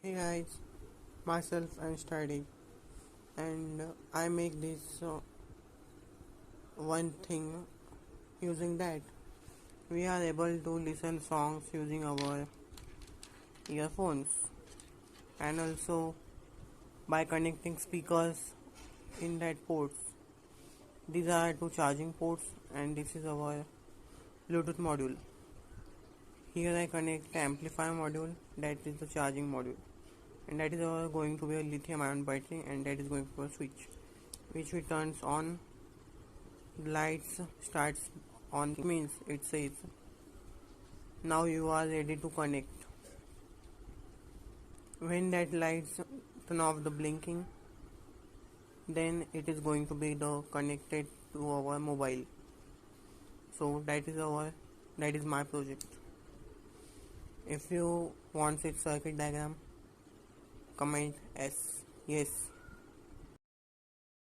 Hey guys, myself I'm studying and I make this one thing using that we are able to listen songs using our earphones and also by connecting speakers in that ports. These are two charging ports and this is our Bluetooth module. Here I connect the amplifier module, that is the charging module, and that is going to be a lithium ion battery, and that is going to be a switch which we turns on. Lights starts on, means it says now you are ready to connect. When that lights turn off the blinking, then it is going to be the connected to our mobile. So that is my project. If you want its circuit diagram, comment yes.